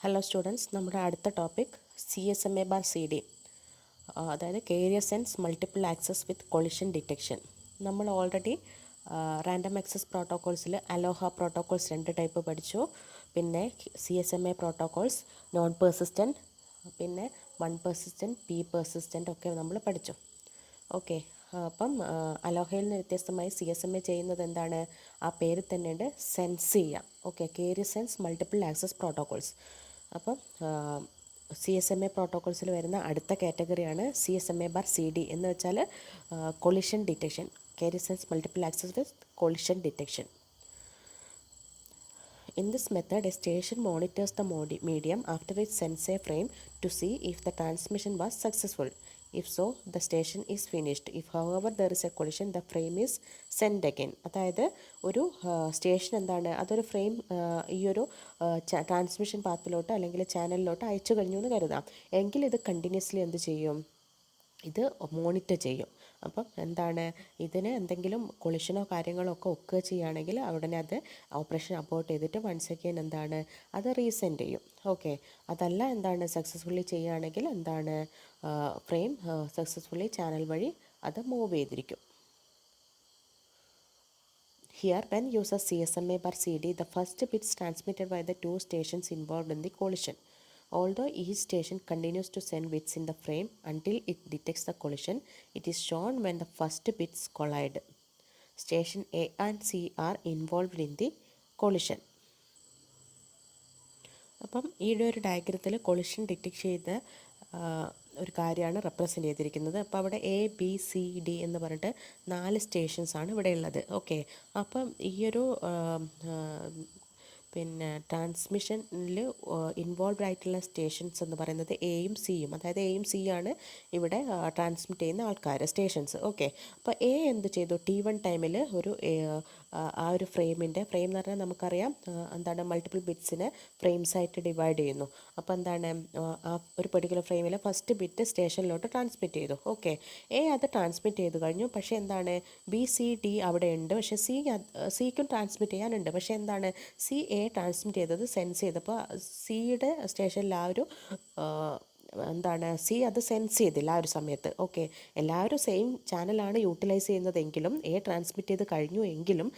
Hello students, നമ്മുടെ അടുത്ത topic CSMA/CD, അതായത് കേരിയർ സെൻസ് മൾട്ടിപ്പിൾ ആക്സസ് വിത്ത് കൊളിഷൻ ഡിറ്റക്ഷൻ. നമ്മൾ ഓൾറെഡി റാൻഡം ആക്സസ് പ്രോട്ടോക്കോൾസിൽ അലോഹ protocols 2 type പഠിച്ചു. പിന്നെ CSMA പ്രോട്ടോക്കോൾസ് നോൺ പെർസിസ്റ്റൻറ്റ്, പിന്നെ വൺ പെർസിസ്റ്റൻറ്റ്, പി പെർസിസ്റ്റൻ്റ് ഒക്കെ നമ്മൾ പഠിച്ചു. ഓക്കെ, അപ്പം അലോഹയിൽ നിന്ന് വ്യത്യസ്തമായി CSMA ചെയ്യുന്നത് എന്താണ്? ആ പേര് തന്നെയുണ്ട്, സെൻസ് ചെയ്യാം. Okay, carrier sense multiple access protocols. അപ്പം CSMA പ്രോട്ടോക്കോൾസിൽ വരുന്ന അടുത്ത കാറ്റഗറിയാണ് CSMA/CD എന്ന് വെച്ചാൽ collision detection. Carrier sense multiple access with collision detection. In this method, a station monitors the medium after it sends a frame to see if the transmission was successful. If so, the station is finished. If, however, there is a collision, the frame is sent again. അതായത് ഒരു station എന്താണ്, അതൊരു frame ഈ ഒരു transmission പാത്തിലോട്ട് അല്ലെങ്കിൽ ചാനലിലോട്ട് അയച്ചു കഴിഞ്ഞു എന്ന് കരുതാം. എങ്കിൽ ഇത് കണ്ടിന്യൂസ്ലി എന്ത് ചെയ്യും? ഇത് മോണിറ്റർ ചെയ്യും. അപ്പം എന്താണ്, ഇതിന് എന്തെങ്കിലും കൊളിഷനോ കാര്യങ്ങളോ ഒക്കെ ഒക്കുക ചെയ്യുകയാണെങ്കിൽ ഉടനെ അത് ഓപ്പറേഷൻ അബോർട്ട് ചെയ്തിട്ട് വൺസ് അഗെയിൻ എന്താണ്, അത് റീസെൻഡ് ചെയ്യും. ഓക്കെ, അതല്ല എന്താണ് സക്സസ്ഫുള്ളി ചെയ്യുകയാണെങ്കിൽ എന്താണ്, ഫ്രെയിം സക്സസ്ഫുള്ളി ചാനൽ വഴി അത് മൂവ് ചെയ്തിരിക്കും. Here, when uses CSMA/CD, the first bit is transmitted by the two stations involved in the collision. Although each station continues to send bits in the frame until it detects the collision, it is shown when the first bits collide. Station A and C are involved in the collision. അപ്പം ഈയുടെ ഒരു ഡയഗ്രത്തിൽ collision detect ചെയ്ത ഒരു കാര്യമാണ് represent ചെയ്തിരിക്കുന്നത്. അപ്പോൾ അവിടെ ABCD എന്ന് പറഞ്ഞിട്ട് 4 സ്റ്റേഷൻസാണ് ഇവിടെ ഉള്ളത്. ഓക്കെ, അപ്പം ഈയൊരു പിന്നെ ട്രാൻസ്മിഷനിൽ ഇൻവോൾവ് ആയിട്ടുള്ള സ്റ്റേഷൻസ് എന്ന് പറയുന്നത് എയും സിയും, അതായത് എയും സി ആണ് ഇവിടെ ട്രാൻസ്മിറ്റ് ചെയ്യുന്ന ആൾക്കാർ, സ്റ്റേഷൻസ്. ഓക്കെ, അപ്പോൾ എ എന്ത് ചെയ്തു? T1 ടൈമിൽ ഒരു ആ ഒരു ഫ്രെയിം എന്ന് പറഞ്ഞാൽ നമുക്കറിയാം എന്താണ്, മൾട്ടിപ്പിൾ ബിറ്റ്സിനെ ഫ്രെയിംസ് ആയിട്ട് ഡിവൈഡ് ചെയ്യുന്നു. അപ്പോൾ എന്താണ്, ആ ഒരു പെർട്ടിക്കുലർ ഫ്രെയിമിൽ ഫസ്റ്റ് ബിറ്റ് സ്റ്റേഷനിലോട്ട് ട്രാൻസ്മിറ്റ് ചെയ്തു. ഓക്കെ, അത് ട്രാൻസ്മിറ്റ് ചെയ്ത് കഴിഞ്ഞു. പക്ഷേ എന്താണ്, BCD അവിടെ ഉണ്ട്, പക്ഷേ സിക്കും ട്രാൻസ്മിറ്റ് ചെയ്യാനുണ്ട്. പക്ഷേ എന്താണ്, ട്രാൻസ്മിറ്റ് ചെയ്തത് സെൻസ് ചെയ്തപ്പോൾ സിയുടെ സ്റ്റേഷനിൽ ആ ഒരു എന്താണ്, അത് സെൻസ് ചെയ്തില്ല ആ ഒരു സമയത്ത്. ഓക്കെ, എല്ലാവരും സെയിം ചാനലാണ് യൂട്ടിലൈസ് ചെയ്യുന്നതെങ്കിലും ട്രാൻസ്മിറ്റ് ചെയ്ത് കഴിഞ്ഞു എങ്കിലും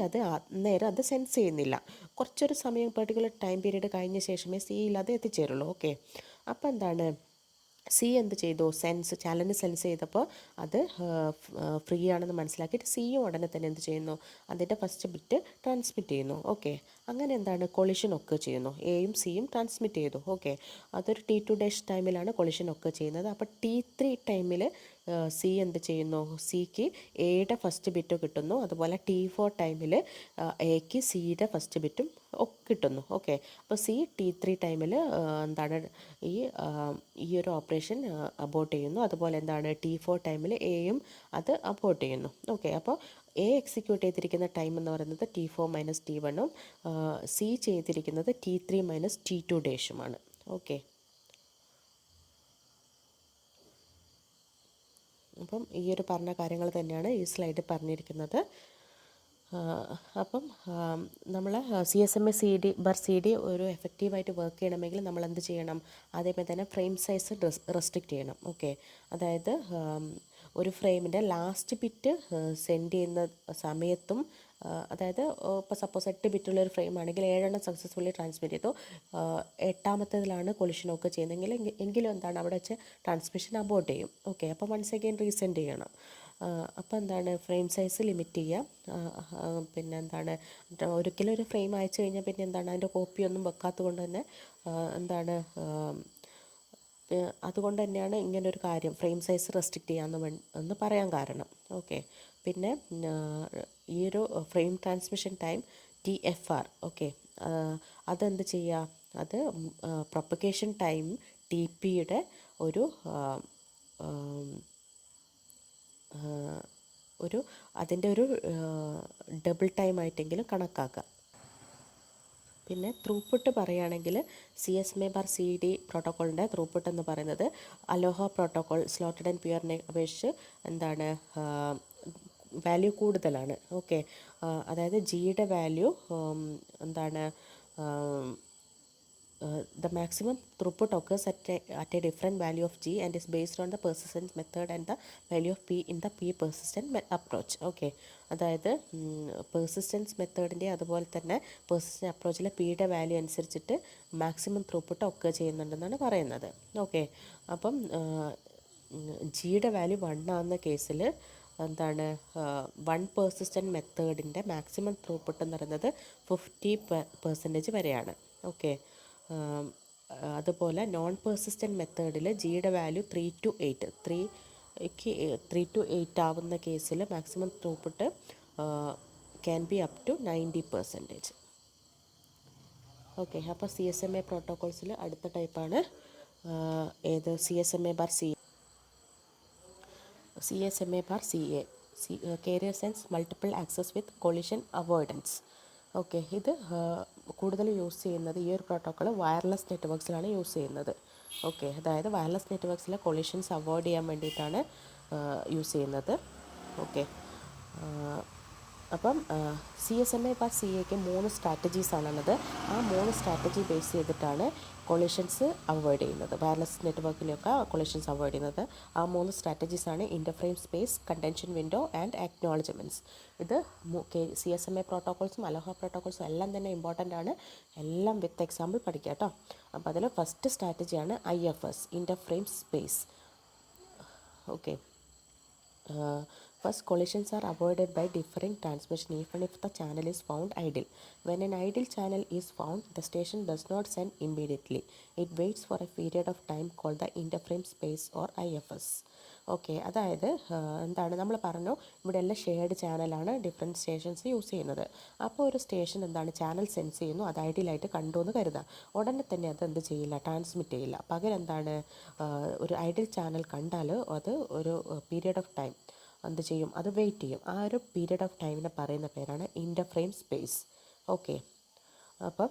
അത് അന്നേരം അത് സെൻസ് ചെയ്യുന്നില്ല. കുറച്ചൊരു സമയം, പെർട്ടിക്കുലർ ടൈം പീരീഡ് കഴിഞ്ഞ ശേഷമേ സിയിൽ അത് എത്തിച്ചേരുള്ളൂ. ഓക്കെ, അപ്പോൾ എന്താണ്, എന്ത് ചെയ്തു? ചാനലിന് സെൻസ് ചെയ്തപ്പോൾ അത് ഫ്രീ ആണെന്ന് മനസ്സിലാക്കിയിട്ട് സിയും ഉടനെ തന്നെ എന്ത് ചെയ്യുന്നു, അതിൻ്റെ ഫസ്റ്റ് ബിറ്റ് ട്രാൻസ്മിറ്റ് ചെയ്യുന്നു. ഓക്കെ, അങ്ങനെ എന്താണ്, കൊളിഷൻ ഒക്കെ ചെയ്യുന്നു. എയും സിയും ട്രാൻസ്മിറ്റ് ചെയ്തു. ഓക്കെ, അതൊരു T2 ടൈമിലാണ് കൊളിഷൻ ഒക്കെ ചെയ്യുന്നത്. അപ്പോൾ T3 ടൈമിൽ സി എന്ത് ചെയ്യുന്നു, സിക്ക് എയുടെ ഫസ്റ്റ് ബിറ്റ് കിട്ടുന്നു. അതുപോലെ T4 ടൈമിൽ എക്ക് സിയുടെ ഫസ്റ്റ് ബിറ്റും കിട്ടുന്നു. ഓക്കെ, അപ്പോൾ T3 ടൈമിൽ എന്താണ്, ഈ ഒരു ഓപ്പറേഷൻ അബോർട്ട് ചെയ്യുന്നു. അതുപോലെ എന്താണ്, T4 ടൈമിൽ എയും അത് അബോർട്ട് ചെയ്യുന്നു. ഓക്കെ, അപ്പോൾ എക്സിക്യൂട്ട് ചെയ്തിരിക്കുന്ന ടൈം എന്ന് പറയുന്നത് T4 - T1 സി ചെയ്തിരിക്കുന്നത് T3 - T2 ഓക്കെ, അപ്പം ഈ ഒരു പറഞ്ഞ കാര്യങ്ങൾ തന്നെയാണ് ഈ സ്ലൈഡിൽ പറഞ്ഞിരിക്കുന്നത്. അപ്പം നമ്മൾ CSMA/CD ഒരു എഫക്റ്റീവായിട്ട് വർക്ക് ചെയ്യണമെങ്കിൽ നമ്മൾ എന്ത് ചെയ്യണം? ആദ്യമേ തന്നെ ഫ്രെയിം സൈസ് റെസ്ട്രിക്റ്റ് ചെയ്യണം. ഓക്കെ, അതായത് ഒരു ഫ്രെയിമിൻ്റെ ലാസ്റ്റ് ബിറ്റ് സെൻഡ് ചെയ്യുന്ന സമയത്തും, അതായത് ഇപ്പോൾ സപ്പോസ് 8 ബിറ്റുള്ളൊരു ഫ്രെയിം ആണെങ്കിൽ 7 സക്സസ്ഫുള്ളി ട്രാൻസ്മിറ്റ് ചെയ്തു, 8ാമത്തേതിലാണ് കൊളിഷനൊക്കെ ചെയ്യുന്നതെങ്കിൽ എങ്കിലും എന്താണ്, അവിടെ വെച്ച് ട്രാൻസ്മിഷൻ അബോർട്ട് ചെയ്യും. ഓക്കെ, അപ്പോൾ വൺസ് അഗെയിൻ റീസെൻഡ് ചെയ്യണം. അപ്പോൾ എന്താണ്, ഫ്രെയിം സൈസ് ലിമിറ്റ് ചെയ്യുക. പിന്നെ എന്താണ്, ഒരിക്കലും ഒരു ഫ്രെയിം അയച്ചു കഴിഞ്ഞാൽ പിന്നെ എന്താണ്, അതിൻ്റെ കോപ്പിയൊന്നും വെക്കാത്തത് കൊണ്ട് തന്നെ എന്താണ്, അതുകൊണ്ട് തന്നെയാണ് ഇങ്ങനൊരു കാര്യം ഫ്രെയിം സൈസ് റെസ്ട്രിക്റ്റ് ചെയ്യാമെന്ന് പറയാൻ കാരണം. ഓക്കെ, പിന്നെ ഈ ഒരു frame transmission time TFR. Okay, അതെന്ത് ചെയ്യുക, അത് പ്രൊപ്പഗേഷൻ ടൈം TPയുടെ അതിൻ്റെ ഒരു ഡബിൾ ടൈം ആയിട്ടെങ്കിലും കണക്കാക്കുക. പിന്നെ ത്രൂപുട്ട് പറയുകയാണെങ്കിൽ CSMA/CD പ്രോട്ടോക്കോളിൻ്റെ ത്രൂപുട്ട് എന്ന് പറയുന്നത് അലോഹ പ്രോട്ടോക്കോൾ സ്ലോട്ടഡ് ആൻഡ് പ്യുവറിനെ അപേക്ഷിച്ച് എന്താണ്, വാല്യൂ കൂടുതലാണ്. ഓക്കെ, അതായത് ജിയുടെ വാല്യൂ എന്താണ്, the maximum throughput occurs at a different value of g and is based on the persistence method and the value of p in the p persistent approach. Okay, അതായത് persistence മെത്തേഡിൻ്റെ അതുപോലെ തന്നെ persistent അപ്രോച്ചിലെ പിയുടെ value അനുസരിച്ചിട്ട് maximum throughput ഒക്കെ ചെയ്യുന്നുണ്ടെന്നാണ് പറയുന്നത്. Okay, അപ്പം ജിയുടെ value 1 ആകുന്ന കേസിൽ എന്താണ്, 1 പെർസിസ്റ്റൻറ്റ് മെത്തേഡിൻ്റെ മാക്സിമം ത്രൂപുട്ട് എന്ന് പറയുന്നത് 50% വരെയാണ്. ഓക്കെ, അതുപോലെ നോൺ പെർസിസ്റ്റൻറ്റ് മെത്തേഡിൽ ജിയുടെ വാല്യൂ 3 to 8 3 to 8 ആവുന്ന കേസിൽ maximum throughput can be up to 90%. Okay, അപ്പോൾ CSMA പ്രോട്ടോകോൾസിൽ അടുത്ത ടൈപ്പാണ് ഏത് CSMA bar CA, carrier sense multiple access with collision avoidance. Okay, ഇത് കൂടുതൽ യൂസ് ചെയ്യുന്നത് ഈ ഒരു പ്രോട്ടോക്കോൾ വയർലെസ് നെറ്റ്വർക്ക്സിലാണ് യൂസ് ചെയ്യുന്നത്. ഓക്കെ, അതായത് വയർലെസ് നെറ്റ്വർക്ക്സിലെ കൊളിഷൻസ് അവോയ്ഡ് ചെയ്യാൻ വേണ്ടിയിട്ടാണ് യൂസ് ചെയ്യുന്നത്. ഓക്കെ, അപ്പം CSMA bar CAക്ക് 3 സ്ട്രാറ്റജീസാണുള്ളത്. ആ 3 സ്ട്രാറ്റജി ബേസ് ചെയ്തിട്ടാണ് കൊളിഷൻസ് അവോയ്ഡ് ചെയ്യുന്നത്, വയർലെസ് നെറ്റ്വർക്കിലൊക്കെ കൊളിഷൻസ് അവോയ്ഡ് ചെയ്യുന്നത്. ആ 3 സ്ട്രാറ്റജീസാണ് interframe space, contention window and acknowledgements. ഇത് CSMA പ്രോട്ടോകോൾസും അലോഹ പ്രോട്ടോകോൾസും എല്ലാം തന്നെ ഇമ്പോർട്ടൻ്റ് ആണ്. എല്ലാം വിത്ത് എക്സാമ്പിൾ പഠിക്കുക കേട്ടോ. അപ്പോൾ അതിൽ ഫസ്റ്റ് സ്ട്രാറ്റജിയാണ് IFS, interframe space. Okay, first, collisions are avoided by differing transmission even if the channel is found idle. When an idle channel is found, the station does not send immediately. It waits for a period of time called the interframe space or IFS. Okay, അതായത് എന്താണ് നമ്മൾ പറഞ്ഞു, ഇവിടെ എല്ലാം shared ചാനലാണ് different stations use ചെയ്യുന്നത്. അപ്പോൾ ഒരു സ്റ്റേഷൻ എന്താണ് ചാനൽ സെൻസ് ചെയ്യുന്നു, അത് ഐഡിയലായിട്ട് കണ്ടു എന്ന് കരുതാം. ഉടനെ തന്നെ അത് എന്ത് ചെയ്യില്ല, ട്രാൻസ്മിറ്റ് ചെയ്യില്ല. പകരം എന്താണ്, ഒരു ഐഡിയൽ ചാനൽ കണ്ടാൽ അത് ഒരു പീരിയഡ് ഓഫ് ടൈം എന്ത് ചെയ്യും, അത് വെയിറ്റ് ചെയ്യും. ആ ഒരു പീരിയഡ് ഓഫ് ടൈമിനെ പറയുന്ന പേരാണ് ഇൻ്റർഫ്രെയിം സ്പേസ്. ഓക്കെ, അപ്പം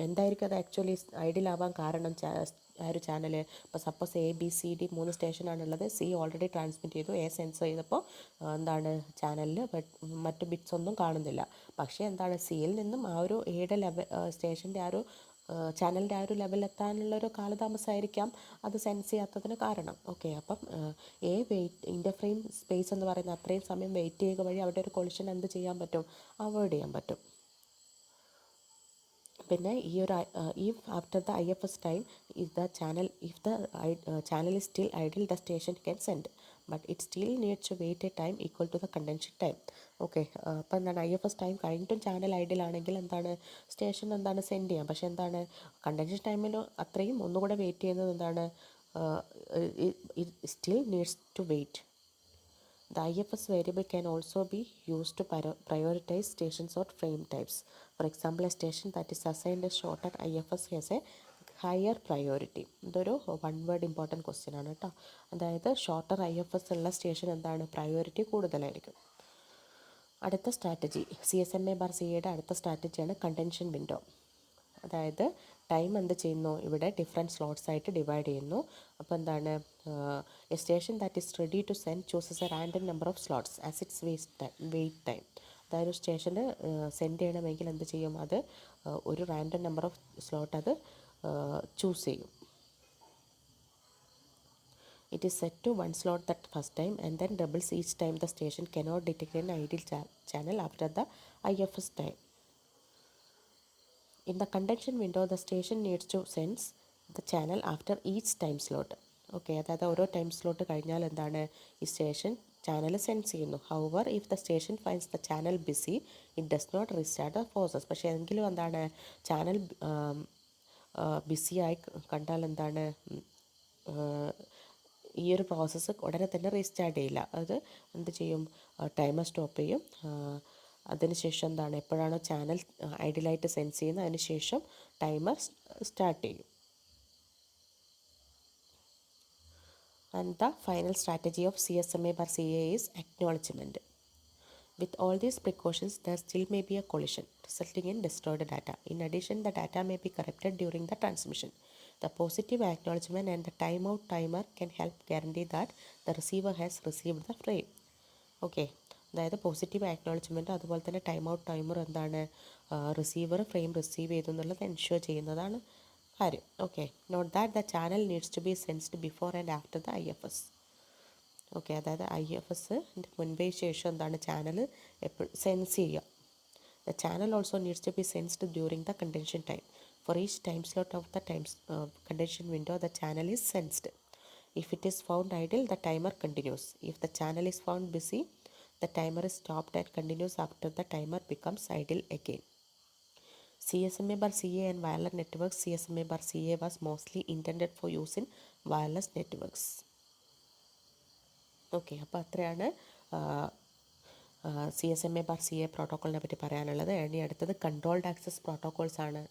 എന്തായിരിക്കും അത് ആക്ച്വലി ഐഡിയലാവാൻ കാരണം, ആ ഒരു ചാനൽ ഇപ്പോൾ suppose ABCD 3 സ്റ്റേഷനാണുള്ളത്. C already transmit ചെയ്തു, A സെൻസ് ചെയ്തപ്പോൾ എന്താണ് ചാനലിൽ മറ്റ് ബിറ്റ്സ് ഒന്നും കാണുന്നില്ല. പക്ഷേ എന്താണ് സിയിൽ നിന്നും ആ ഒരു Aയുടെ സ്റ്റേഷൻ്റെ ആ ഒരു ചാനലിൻ്റെ ആ ഒരു ലെവലെത്താനുള്ളൊരു കാലതാമസമായിരിക്കാം അത് സെൻസ് ചെയ്യാത്തതിന് കാരണം. ഓക്കെ, അപ്പം ഇൻ്റർഫ്രെയിം സ്പേസ് എന്ന് പറയുന്ന അത്രയും സമയം വെയിറ്റ് ചെയ്യുക വഴി അവിടെ ഒരു കൊളിഷൻ എന്ത് ചെയ്യാൻ പറ്റും, അവോയ്ഡ് ചെയ്യാൻ പറ്റും. പിന്നെ ഈ ഒരു if after the IFS time if the channel is still idle, the station can send, but it still needs to wait a time equal to the condension time. Okay, അപ്പോൾ എന്താണ് IFS ടൈം കഴിഞ്ഞിട്ടും channel idle ആണെങ്കിൽ എന്താണ് station എന്താണ് send ചെയ്യാം. പക്ഷേ എന്താണ് contention ടൈമിൽ അത്രയും ഒന്നുകൂടെ വെയിറ്റ് ചെയ്യുന്നത് എന്താണ്, it still needs to wait. The IFS variable can also be used to prioritize stations or frame types. For example, a station that is assigned a shorter IFS has a higher priority. ഇതൊരു one word important question ആണ് കേട്ടോ. അതായത് shorter IFS ഉള്ള station എന്താണ് priority കൂടുതലായിരിക്കും. അടുത്ത strategy CSMA bar CAയുടെ അടുത്ത സ്ട്രാറ്റജിയാണ് contention window. അതായത് ടൈം എന്ത് ചെയ്യുന്നു, ഇവിടെ ഡിഫറെൻറ്റ് സ്ലോട്ട്സ് ആയിട്ട് ഡിവൈഡ് ചെയ്യുന്നു. അപ്പോൾ എന്താണ്, a station that is ready to send chooses a random number of slots as its wait time. അതായത് ഒരു സ്റ്റേഷന് സെൻഡ് ചെയ്യണമെങ്കിൽ എന്ത് ചെയ്യും, അത് ഒരു റാൻഡം നമ്പർ ഓഫ് സ്ലോട്ട് അത് ചൂസ് ചെയ്യും. It is set to one slot that first time and then doubles each time the station cannot detect an idle channel after the IFS time. In the condension window, the station needs to sense the channel after each time slot. Okay, അതായത് ഓരോ time slot കഴിഞ്ഞാൽ എന്താണ് ഈ station channel sense ചെയ്യുന്നു. However if the station finds the channel busy it does not restart the process. പക്ഷേ എങ്കിലും എന്താണ് channel ബിസിയായി കണ്ടാൽ എന്താണ് ഈ ഒരു പ്രോസസ്സ് ഉടനെ തന്നെ റീസ്റ്റാർട്ട് ചെയ്യില്ല. അത് എന്ത് ചെയ്യും, ടൈമർ സ്റ്റോപ്പ് ചെയ്യും. അതിനുശേഷം എന്താണ് എപ്പോഴാണോ ചാനൽ ഐഡിയലായിട്ട് സെൻസ് ചെയ്യുന്നത് അതിനുശേഷം ടൈമർ സ്റ്റാർട്ട് ചെയ്യും. And the final strategy of CSMA bar CA is acknowledgement. With all these precautions, there still may be a collision, resulting in destroyed data. In addition, the data may be corrupted during the transmission. The positive acknowledgement and the timeout timer can help guarantee that the receiver has received the frame. Okay, അതായത് positive acknowledgement അതുപോലെ തന്നെ time out timer എന്താണ് receiver frame receive ചെയ്തു എന്നുള്ളത് ensure ചെയ്യുന്നതാണ് കാര്യം. Okay, note that the channel needs to be sensed before and after the IFS. Okay, അതായത് IFSൻ്റെ മുൻപേ ശേഷം എന്താണ് ചാനൽ എപ്പോഴും സെൻസ് ചെയ്യുക. The channel also needs to be sensed during the contention time. For each time slot of the contention window, the channel is sensed. If it is found idle, the timer continues. If the channel is found busy, the timer is stopped and continues after the timer becomes idle again. CSMA bar CA and wireless networks. CSMA bar CA was mostly intended for use in wireless networks. Okay, അപ്പോൾ അത്രയാണ് CSMA bar CA പ്രോട്ടോക്കോളിനെ പറ്റി പറയാനുള്ളത്. ഇനി അടുത്തത് controlled access protocols ആണ്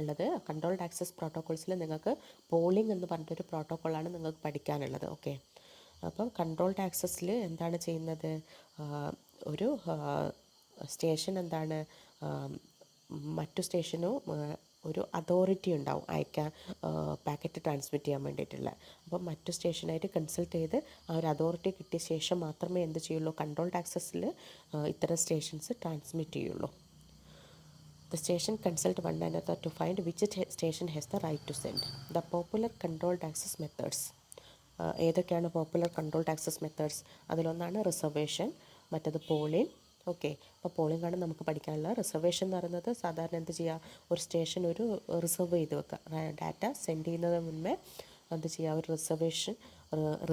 ഉള്ളത്. Controlled access പ്രോട്ടോക്കോൾസിൽ നിങ്ങൾക്ക് polling എന്ന് പറഞ്ഞിട്ടൊരു പ്രോട്ടോക്കോളാണ് നിങ്ങൾക്ക് പഠിക്കാനുള്ളത്. ഓക്കെ, അപ്പം കൺട്രോൾഡ് ആക്സസിൽ എന്താണ് ചെയ്യുന്നത്, ഒരു സ്റ്റേഷൻ എന്താണ് മറ്റു സ്റ്റേഷനും ഒരു അതോറിറ്റി ഉണ്ടാവും അയക്കാൻ, പാക്കറ്റ് ട്രാൻസ്മിറ്റ് ചെയ്യാൻ വേണ്ടിയിട്ടുള്ള. അപ്പം മറ്റു സ്റ്റേഷനായിട്ട് കൺസൾട്ട് ചെയ്ത് ആ ഒരു അതോറിറ്റി കിട്ടിയ ശേഷം മാത്രമേ എന്ത് ചെയ്യുള്ളൂ, കൺട്രോൾഡ് ആക്സസിൽ ഇത്തരം സ്റ്റേഷൻസ് ട്രാൻസ്മിറ്റ് ചെയ്യുള്ളൂ. The station consult one another to find which station has the right to send. The popular controlled access methods. ഏതൊക്കെയാണ് പോപ്പുലർ കൺട്രോൾഡ് ആക്സസ് മെത്തേഡ്സ്? അതിലൊന്നാണ് റിസർവേഷൻ, മറ്റത് പോളിംഗ്. ഓക്കെ, അപ്പോൾ പോളിംഗ് ആണ് നമുക്ക് പഠിക്കാനുള്ള. റിസർവേഷൻ എന്ന് പറയുന്നത് സാധാരണ എന്ത് ചെയ്യുക, ഒരു സ്റ്റേഷൻ ഒരു റിസർവ് ചെയ്ത് വെക്കുക. ഡാറ്റ സെൻഡ് ചെയ്യുന്നതിന് മുന്നേ എന്ത് ചെയ്യുക, ഒരു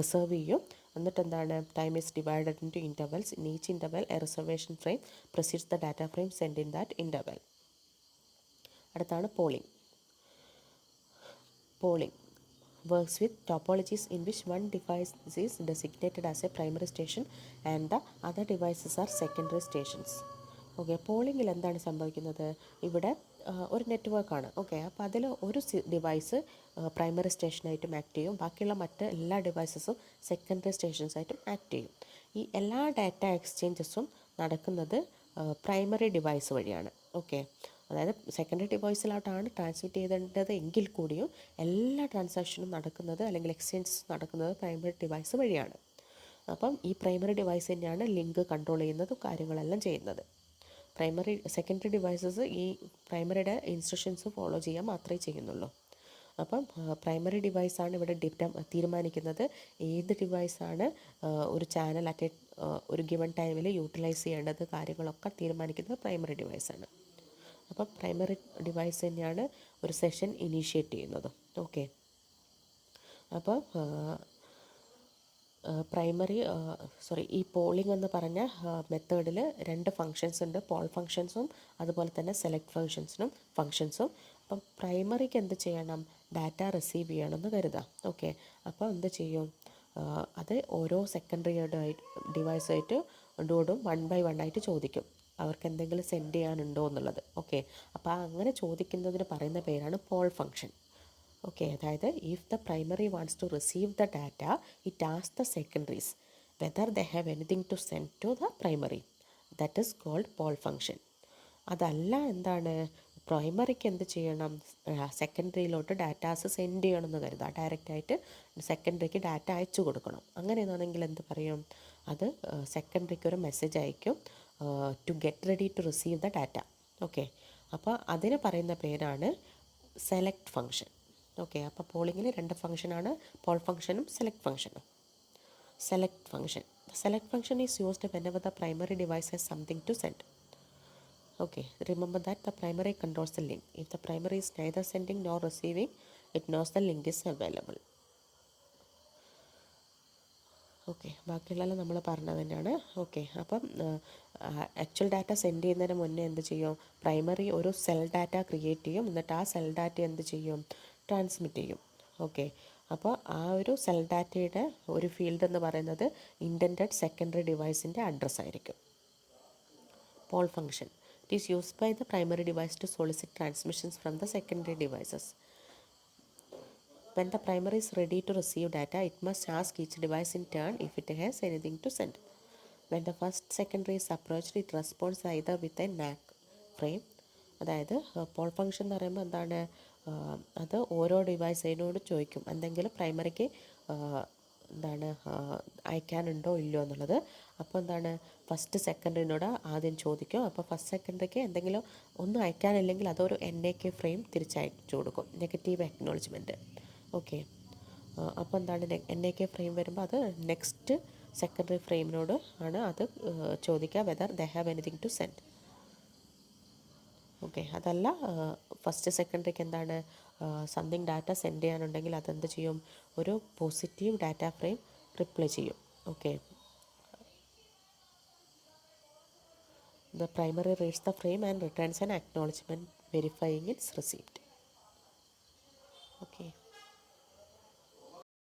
റിസർവ് ചെയ്യും. എന്നിട്ട് എന്താണ്, time is divided into intervals. In each interval a reservation frame proceeds the data frame send in that interval. അടുത്താണ് polling. Polling works with topologies in which one device is designated as a primary station and the other devices are secondary stations. Okay, പോളിങ്ങിൽ എന്താണ് സംഭവിക്കുന്നത്, ഇവിടെ ഒരു നെറ്റ്വർക്കാണ്. Okay, അപ്പോൾ അതിൽ ഒരു ഡിവൈസ് പ്രൈമറി സ്റ്റേഷനായിട്ടും ആക്ട് ചെയ്യും, ബാക്കിയുള്ള മറ്റ് എല്ലാ ഡിവൈസസും സെക്കൻഡറി സ്റ്റേഷൻസായിട്ടും ആക്ട് ചെയ്യും. ഈ എല്ലാ ഡാറ്റ എക്സ്ചേഞ്ചസും നടക്കുന്നത് പ്രൈമറി ഡിവൈസ് വഴിയാണ്. ഓക്കെ, അതായത് സെക്കൻഡറി ഡിവൈസിലോട്ടാണ് ട്രാൻസ്മിറ്റ് ചെയ്തേണ്ടത് എങ്കിൽ കൂടിയും എല്ലാ ട്രാൻസാക്ഷനും നടക്കുന്നത് അല്ലെങ്കിൽ എക്സ്ചേഞ്ചസ് നടക്കുന്നത് പ്രൈമറി ഡിവൈസ് വഴിയാണ്. അപ്പം ഈ പ്രൈമറി ഡിവൈസ് തന്നെയാണ് ലിങ്ക് കൺട്രോൾ ചെയ്യുന്നതും കാര്യങ്ങളെല്ലാം ചെയ്യുന്നത്. സെക്കൻഡറി ഡിവൈസസ് ഈ പ്രൈമറിയുടെ ഇൻസ്ട്രക്ഷൻസ് ഫോളോ ചെയ്യാൻ മാത്രമേ ചെയ്യുന്നുള്ളൂ. അപ്പം പ്രൈമറി ഡിവൈസാണ് ഇവിടെ തീരുമാനിക്കുന്നത് ഏത് ഡിവൈസാണ് ഒരു ചാനൽ ഒരു ഗിവൺ ടൈമിൽ യൂട്ടിലൈസ് ചെയ്യേണ്ടത്, കാര്യങ്ങളൊക്കെ തീരുമാനിക്കുന്നത് പ്രൈമറി ഡിവൈസാണ്. അപ്പം പ്രൈമറി ഡിവൈസ് തന്നെയാണ് ഒരു സെഷൻ ഇനീഷ്യേറ്റ് ചെയ്യുന്നത്. ഓക്കെ, അപ്പോൾ ഈ പോളിംഗ് എന്ന് പറഞ്ഞ മെത്തേഡിൽ രണ്ട് ഫങ്ഷൻസ് ഉണ്ട്, പോൾ ഫങ്ഷൻസും അതുപോലെ തന്നെ സെലക്ട് ഫങ്ഷൻസും. അപ്പം പ്രൈമറിക്ക് എന്ത് ചെയ്യണം, ഡാറ്റ റിസീവ് ചെയ്യണമെന്ന് കരുതാം. ഓക്കെ, അപ്പോൾ എന്ത് ചെയ്യും, അത് ഓരോ സെക്കൻഡറി ഡിവൈസായിട്ട് ഡോടും 1 by 1 ആയിട്ട് ചോദിക്കും അവർക്ക് എന്തെങ്കിലും സെൻഡ് ചെയ്യാനുണ്ടോ എന്നുള്ളത്. ഓക്കെ, അപ്പോൾ അങ്ങനെ ചോദിക്കുന്നതിന് പറയുന്ന പേരാണ് പോൾ ഫങ്ഷൻ. ഓക്കെ, അതായത് if the primary wants to receive the data it asks the secondaries whether they have anything to send to the primary. That is called poll function. അതല്ല എന്താണ്, പ്രൈമറിക്ക് എന്ത് ചെയ്യണം, സെക്കൻഡറിയിലോട്ട് ഡാറ്റാസ് സെൻഡ് ചെയ്യണമെന്ന് കരുതുക, ഡയറക്റ്റായിട്ട് സെക്കൻഡറിക്ക് data അയച്ചു കൊടുക്കണം. അങ്ങനെയാണെങ്കിൽ എന്ത് പറയും, അത് സെക്കൻഡറിക്ക് ഒരു മെസ്സേജ് അയക്കും to get ready to receive the data. Okay, അപ്പോൾ അതിന് പറയുന്ന പേരാണ് സെലക്ട് ഫങ്ഷൻ. ഓക്കെ, അപ്പോൾ പോളിങ്ങിൽ രണ്ട് ഫങ്ഷനാണ്, പോൾ ഫങ്ഷനും സെലക്ട് ഫങ്ഷനും. Select function is used whenever the primary device has something to send. Okay, remember that the primary controls the link. If the primary is neither sending nor receiving, it knows the link is available. Okay, ബാക്കിയുള്ളതെല്ലാം നമ്മൾ പറഞ്ഞത് തന്നെയാണ്. Okay, അപ്പം actual data send ചെയ്യുന്നതിന് മുന്നേ എന്ത് ചെയ്യും, primary ഒരു സെൽ ഡാറ്റ ക്രിയേറ്റ് ചെയ്യും, എന്നിട്ട് ആ സെൽ ഡാറ്റ എന്ത് ചെയ്യും, ട്രാൻസ്മിറ്റ് ചെയ്യും. ഓക്കെ, അപ്പോൾ ആ ഒരു സെൽ ഡാറ്റയുടെ ഒരു ഫീൽഡ് എന്ന് പറയുന്നത് ഇൻറ്റൻറ്റഡ് സെക്കൻഡറി ഡിവൈസിൻ്റെ അഡ്രസ്സ് ആയിരിക്കും. Poll function it is used by the primary device to solicit transmissions from the secondary devices. When the primary is ready to receive data, it must ask each device in turn if it has anything to send. When the first secondary is approached, it responds either with a NAC frame. അതായത് Paul function എന്ന് പറയുമ്പോൾ എന്താണ്, അത് ഓരോ ഡിവൈസിനോട് ചോദിക്കും എന്തെങ്കിലും പ്രൈമറിക്ക് എന്താണ് അയക്കാനുണ്ടോ ഇല്ലയോ എന്നുള്ളത്. അപ്പോൾ എന്താണ്, ഫസ്റ്റ് സെക്കൻഡറിനോട് ആദ്യം ചോദിക്കും. അപ്പോൾ ഫസ്റ്റ് സെക്കൻഡറിക്ക് എന്തെങ്കിലും ഒന്നും അയക്കാനില്ലെങ്കിൽ അതൊരു NAK ഫ്രെയിം തിരിച്ചയച്ചു കൊടുക്കും, നെഗറ്റീവ് അക്നോളജ്മെൻറ്റ്. ഓക്കെ, അപ്പോൾ എന്താണ് NAK ഫ്രെയിം വരുമ്പോൾ അത് നെക്സ്റ്റ് സെക്കൻഡറി ഫ്രെയിമിനോട് ആണ് അത് ചോദിക്കുക, whether they have anything to send. Okay, അതല്ല ഫസ്റ്റ് സെക്കൻഡറിക്ക് എന്താണ് സംതിങ് ഡാറ്റ സെൻഡ് ചെയ്യാനുണ്ടെങ്കിൽ അതെന്ത് ചെയ്യും, ഒരു പോസിറ്റീവ് ഡാറ്റ ഫ്രെയിം റിപ്ലൈ ചെയ്യും. Okay, the primary reads the frame and returns an acknowledgement verifying its receipt. Okay.